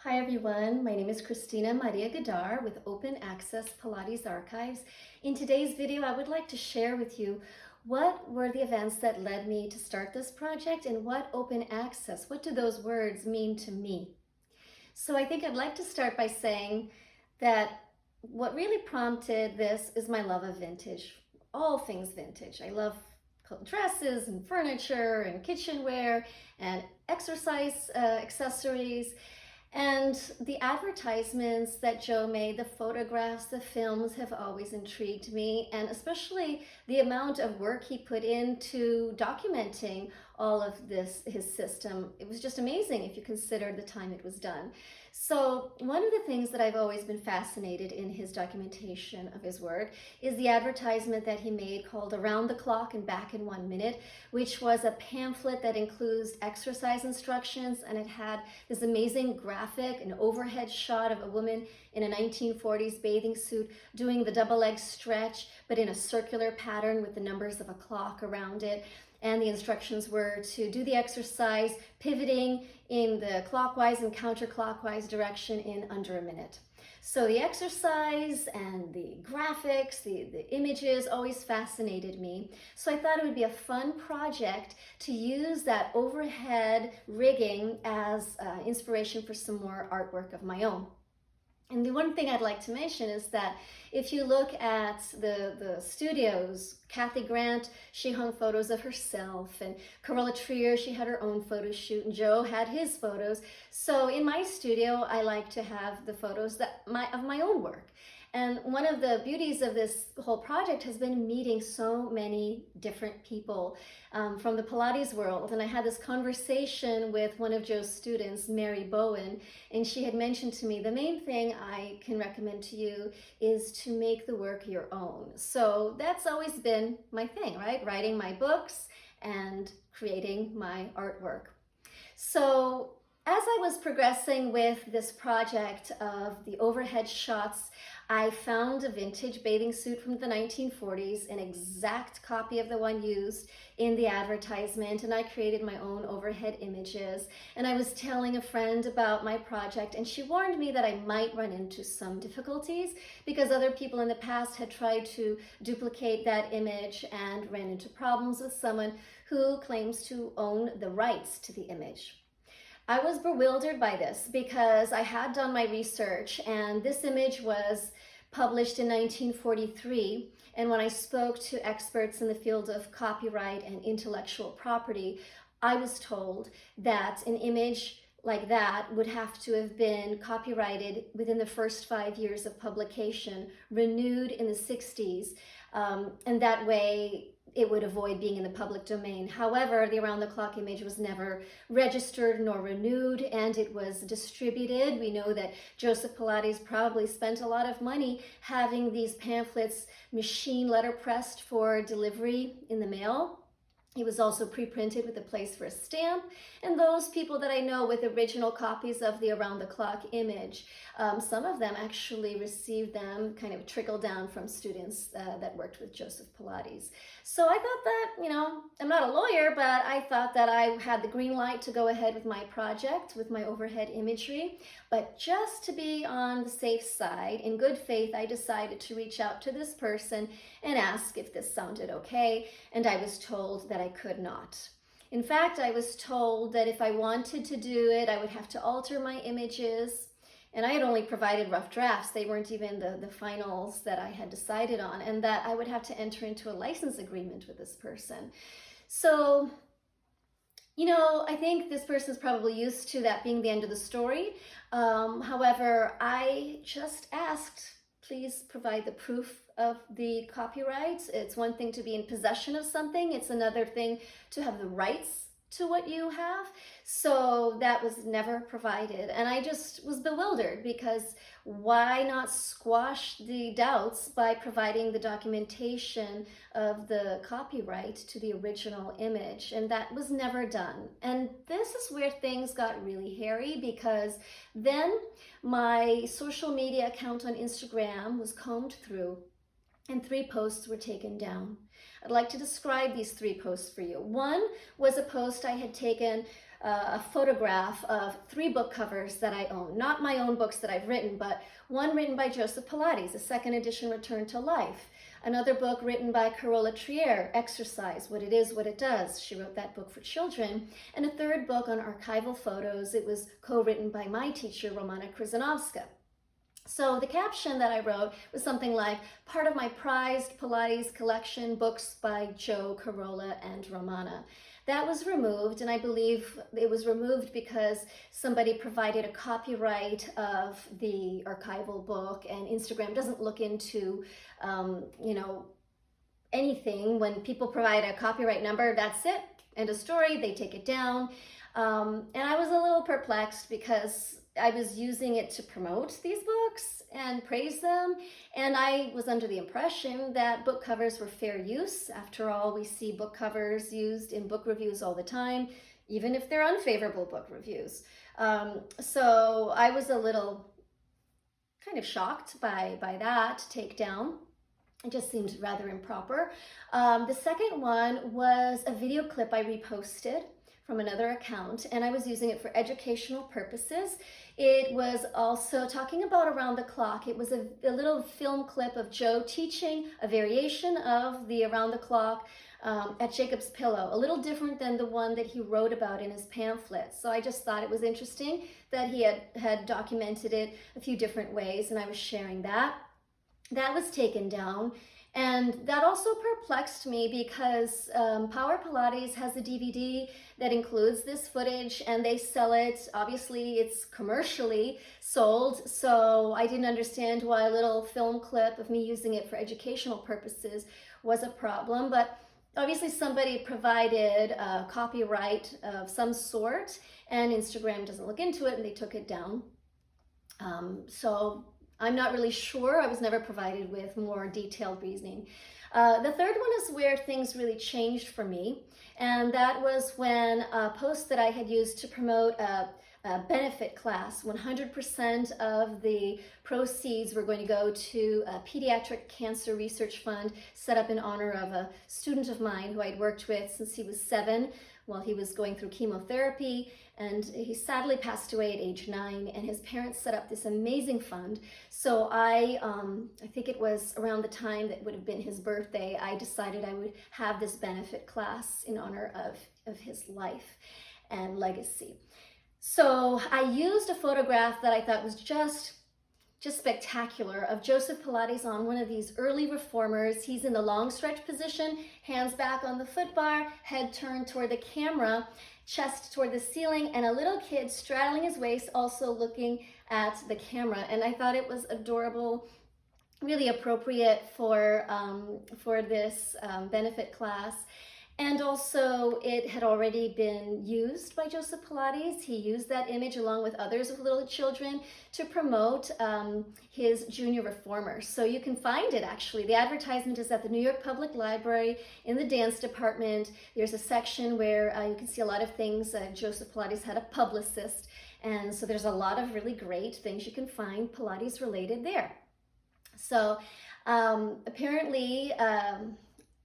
Hi everyone, my name is Christina Maria Gadar with Open Access Pilates Archives. In today's video, I would like to share with you what were the events that led me to start this project and what open access, what do those words mean to me? So I think I'd like to start by saying that what really prompted this is my love of vintage, all things vintage. I love dresses and furniture and kitchenware and exercise accessories. And the advertisements that Joe made, the photographs, the films have always intrigued me, and especially the amount of work he put into documenting all of this, his system. It was just amazing if you consider the time it was done. So one of the things that I've always been fascinated in his documentation of his work is the advertisement that he made called Around the Clock and Back in 1 Minute, which was a pamphlet that includes exercise instructions, and it had this amazing graphic, an overhead shot of a woman in a 1940s bathing suit doing the double leg stretch, but in a circular pattern with the numbers of a clock around it. And the instructions were to do the exercise pivoting in the clockwise and counterclockwise direction in under a minute. So the exercise and the graphics, the images always fascinated me. So I thought it would be a fun project to use that overhead rigging as inspiration for some more artwork of my own. And the one thing I'd like to mention is that if you look at the studios, Kathy Grant, she hung photos of herself, and Corella Trier, she had her own photo shoot, and Joe had his photos. So in my studio, I like to have the photos of my own work. And one of the beauties of this whole project has been meeting so many different people from the Pilates world. And I had this conversation with one of Joe's students, Mary Bowen, and she had mentioned to me, the main thing I can recommend to you is to make the work your own. So that's always been my thing, right? Writing my books and creating my artwork. So as I was progressing with this project of the overhead shots, I found a vintage bathing suit from the 1940s, an exact copy of the one used in the advertisement, and I created my own overhead images. And I was telling a friend about my project, and she warned me that I might run into some difficulties because other people in the past had tried to duplicate that image and ran into problems with someone who claims to own the rights to the image. I was bewildered by this because I had done my research, and this image was published in 1943. And when I spoke to experts in the field of copyright and intellectual property, I was told that an image like that would have to have been copyrighted within the first 5 years of publication, renewed in the 60s, and that way it would avoid being in the public domain. However, the Around the Clock image was never registered nor renewed, and it was distributed. We know that Joseph Pilates probably spent a lot of money having these pamphlets machine letterpressed for delivery in the mail. It was also pre-printed with a place for a stamp, and those people that I know with original copies of the Around the Clock image, some of them actually received them kind of trickle down from students that worked with Joseph Pilates. So I thought that, I'm not a lawyer, but I thought that I had the green light to go ahead with my project, with my overhead imagery. But just to be on the safe side, in good faith, I decided to reach out to this person and ask if this sounded okay, and I was told that I could not. In fact, I was told that if I wanted to do it, I would have to alter my images, and I had only provided rough drafts. They weren't even the finals that I had decided on, and that I would have to enter into a license agreement with this person. So, I think this person's probably used to that being the end of the story. However, I just asked, please provide the proof of the copyrights. It's one thing to be in possession of something. It's another thing to have the rights to what you have. So that was never provided. And I just was bewildered because why not squash the doubts by providing the documentation of the copyright to the original image? And that was never done. And this is where things got really hairy, because then my social media account on Instagram was combed through and 3 posts were taken down. I'd like to describe these 3 posts for you. One was a post I had taken a photograph of 3 book covers that I own. Not my own books that I've written, but one written by Joseph Pilates, a second edition, Return to Life. Another book written by Carola Trier, Exercise, What It Is, What It Does. She wrote that book for children. And a third book on archival photos. It was co-written by my teacher, Romana Krzyzanowska. So the caption that I wrote was something like, part of my prized Pilates collection, books by Joe, Carola, and Romana. That was removed, and I believe it was removed because somebody provided a copyright of the archival book, and Instagram doesn't look into, anything. When people provide a copyright number, that's it, end of story, they take it down. And I was a little perplexed because I was using it to promote these books and praise them, and I was under the impression that book covers were fair use. After all, we see book covers used in book reviews all the time, even if they're unfavorable book reviews. So I was a little kind of shocked by that takedown. It just seemed rather improper. The second one was a video clip I reposted from another account, and I was using it for educational purposes. It was also talking about around the clock. It was a little film clip of Joe teaching a variation of the around the clock at Jacob's Pillow, a little different than the one that he wrote about in his pamphlet. So I just thought it was interesting that he had documented it a few different ways, and I was sharing that. That was taken down. And that also perplexed me because Power Pilates has a DVD that includes this footage, and they sell it. Obviously, it's commercially sold, so I didn't understand why a little film clip of me using it for educational purposes was a problem. But obviously, somebody provided a copyright of some sort, and Instagram doesn't look into it, and they took it down. So I'm not really sure. I was never provided with more detailed reasoning. The third one is where things really changed for me, and that was when a post that I had used to promote a benefit class, 100% of the proceeds were going to go to a pediatric cancer research fund set up in honor of a student of mine who I'd worked with since he was 7 while he was going through chemotherapy, and he sadly passed away at age 9, and his parents set up this amazing fund. So I think it was around the time that would have been his birthday, I decided I would have this benefit class in honor of his life and legacy. So I used a photograph that I thought was just spectacular of Joseph Pilates on one of these early reformers. He's in the long stretch position, hands back on the foot bar, head turned toward the camera, chest toward the ceiling, and a little kid straddling his waist, also looking at the camera. And I thought it was adorable, really appropriate for this benefit class. And also, it had already been used by Joseph Pilates. He used that image along with others of little children to promote his junior reformers. So you can find it, actually. The advertisement is at the New York Public Library in the dance department. There's a section where you can see a lot of things. Joseph Pilates had a publicist, and so there's a lot of really great things you can find Pilates related there. So apparently,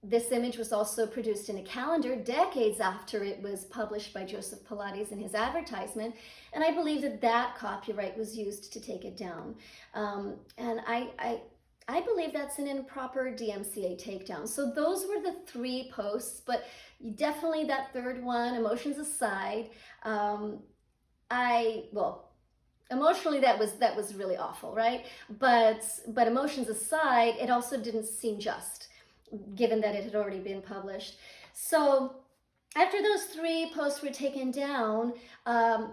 this image was also produced in a calendar decades after it was published by Joseph Pilates in his advertisement, and I believe that copyright was used to take it down. And I believe that's an improper DMCA takedown. So those were the 3 posts, but definitely that third one, emotions aside, emotionally that was really awful, right? But emotions aside, it also didn't seem just, given that it had already been published. So after those 3 posts were taken down, I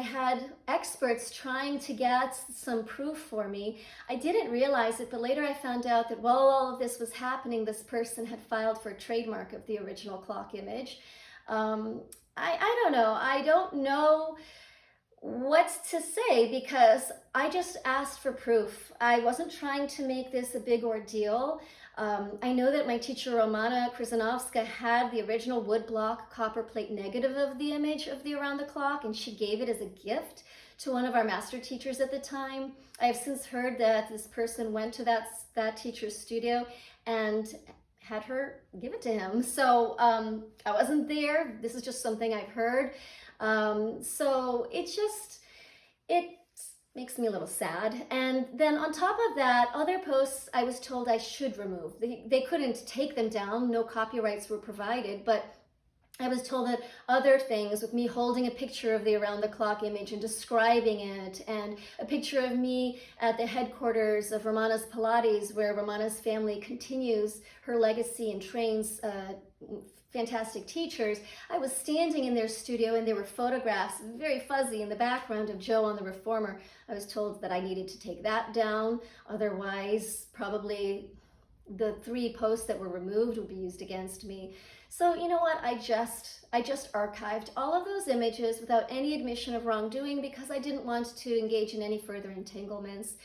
had experts trying to get some proof for me. I didn't realize it, but later I found out that while all of this was happening, this person had filed for a trademark of the original clock image. I don't know. I don't know what to say because I just asked for proof. I wasn't trying to make this a big ordeal. I know that my teacher Romana Krzyzanowska had the original woodblock copper plate negative of the image of the around the clock, and she gave it as a gift to one of our master teachers at the time. I have since heard that this person went to that teacher's studio and had her give it to him. So I wasn't there. This is just something I've heard. So it makes me a little sad. And then on top of that, other posts I was told I should remove. They couldn't take them down. No copyrights were provided, but I was told that other things, with me holding a picture of the around the clock image and describing it, and a picture of me at the headquarters of Romana's Pilates, where Romana's family continues her legacy and trains fantastic teachers. I was standing in their studio and there were photographs, very fuzzy, in the background of Joe on the reformer. I was told that I needed to take that down, otherwise probably the 3 posts that were removed would be used against me. So you know what, I just archived all of those images without any admission of wrongdoing, because I didn't want to engage in any further entanglements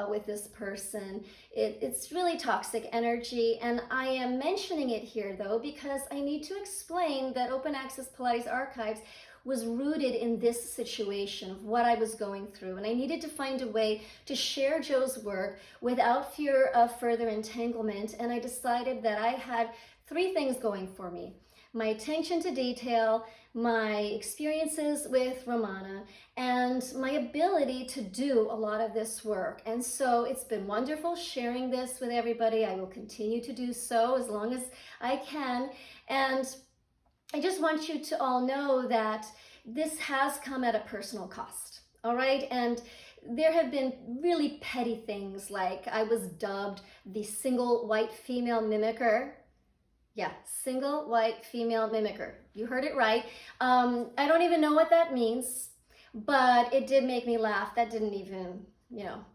with this person. It's really toxic energy, and I am mentioning it here though because I need to explain that Open Access Pilates Archives was rooted in this situation of what I was going through, and I needed to find a way to share Joe's work without fear of further entanglement. And I decided that I had 3 things going for me: my attention to detail, my experiences with Romana, and my ability to do a lot of this work. And so it's been wonderful sharing this with everybody. I will continue to do so as long as I can. And I just want you to all know that this has come at a personal cost, all right? And there have been really petty things, like I was dubbed the single white female mimicker. Yeah, single white female mimicker. You heard it right. I don't even know what that means, but it did make me laugh. That didn't even,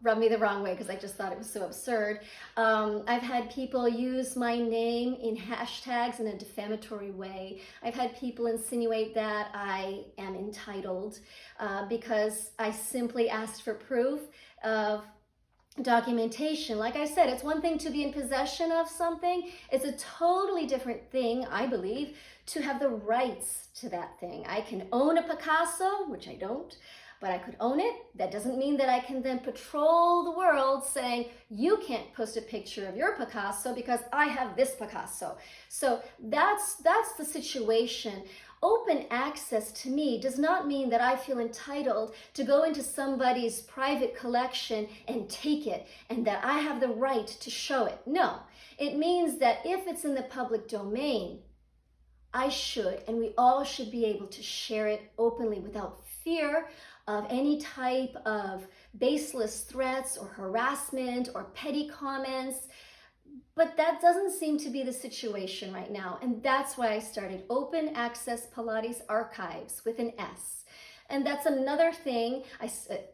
rub me the wrong way, because I just thought it was so absurd. I've had people use my name in hashtags in a defamatory way. I've had people insinuate that I am entitled because I simply asked for proof of documentation. Like I said, it's one thing to be in possession of something. It's a totally different thing, I believe, to have the rights to that thing. I can own a Picasso, which I don't, but I could own it. That doesn't mean that I can then patrol the world saying, you can't post a picture of your Picasso because I have this Picasso. So that's the situation. Open access to me does not mean that I feel entitled to go into somebody's private collection and take it, and that I have the right to show it. No, it means that if it's in the public domain, I should, and we all should be able to share it openly without fear of any type of baseless threats or harassment or petty comments. But that doesn't seem to be the situation right now. And that's why I started Open Access Pilates Archives with an S. And that's another thing,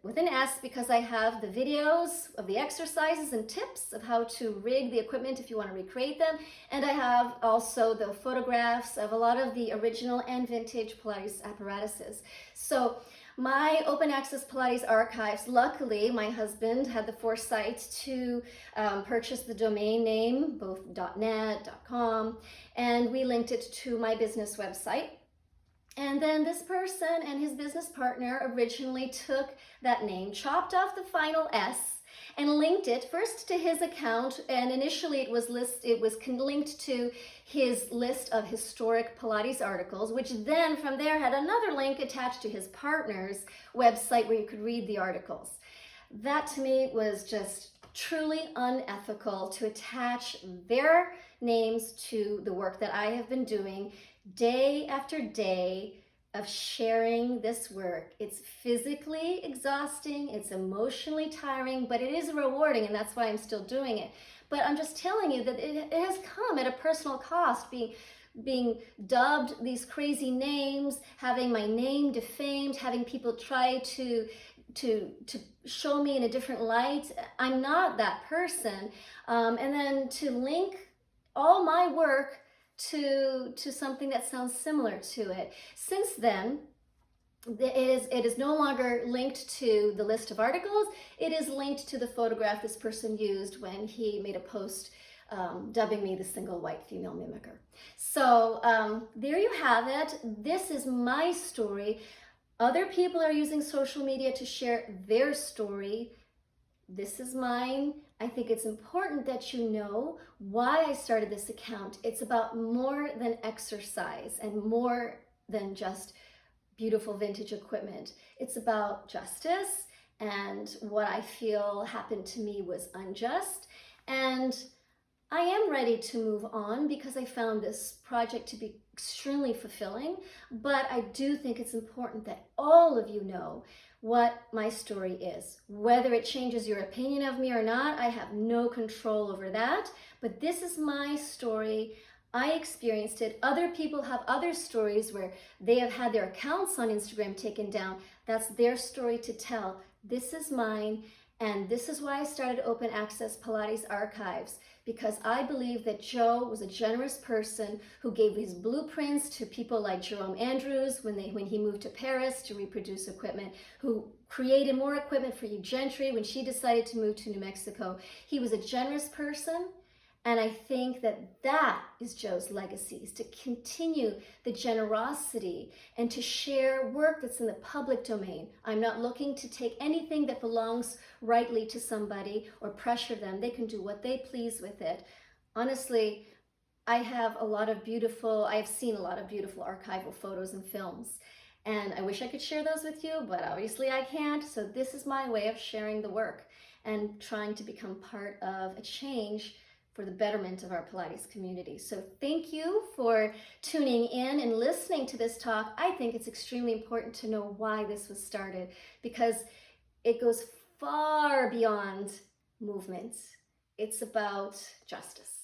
with an S, because I have the videos of the exercises and tips of how to rig the equipment if you want to recreate them. And I have also the photographs of a lot of the original and vintage Pilates apparatuses. So my Open Access Pilates Archives, luckily my husband had the foresight to purchase the domain name, both .net, .com, and we linked it to my business website. And then this person and his business partner originally took that name, chopped off the final S, and linked it first to his account, and initially it was linked to his list of historic Pilates articles, which then from there had another link attached to his partner's website where you could read the articles. That to me was just truly unethical, to attach their names to the work that I have been doing day after day of sharing this work. It's physically exhausting, it's emotionally tiring, but it is rewarding, and that's why I'm still doing it. But I'm just telling you that it has come at a personal cost, being dubbed these crazy names, having my name defamed, having people try to show me in a different light. I'm not that person. And then to link all my work to something that sounds similar to it. Since then, it is no longer linked to the list of articles. It is linked to the photograph this person used when he made a post dubbing me the single white female mimicker. So there you have it. This is my story. Other people are using social media to share their story. This is mine. I think it's important that you know why I started this account. It's about more than exercise and more than just beautiful vintage equipment. It's about justice, and what I feel happened to me was unjust. And I am ready to move on because I found this project to be extremely fulfilling, but I do think it's important that all of you know what my story is. Whether it changes your opinion of me or not, I have no control over that, but this is my story. I experienced it. Other people have other stories where they have had their accounts on Instagram taken down. That's their story to tell. This is mine, and this is why I started Open Access Pilates Archives, because I believe that Joe was a generous person who gave his blueprints to people like Jerome Andrews when he moved to Paris to reproduce equipment, who created more equipment for Hugh Gentry when she decided to move to New Mexico. He was a generous person, and I think that that is Joe's legacy, is to continue the generosity and to share work that's in the public domain. I'm not looking to take anything that belongs rightly to somebody or pressure them. They can do what they please with it. Honestly, I have seen a lot of beautiful archival photos and films, and I wish I could share those with you, but obviously I can't. So this is my way of sharing the work and trying to become part of a change for the betterment of our Pilates community. So thank you for tuning in and listening to this talk. I think it's extremely important to know why this was started, because it goes far beyond movements. It's about justice.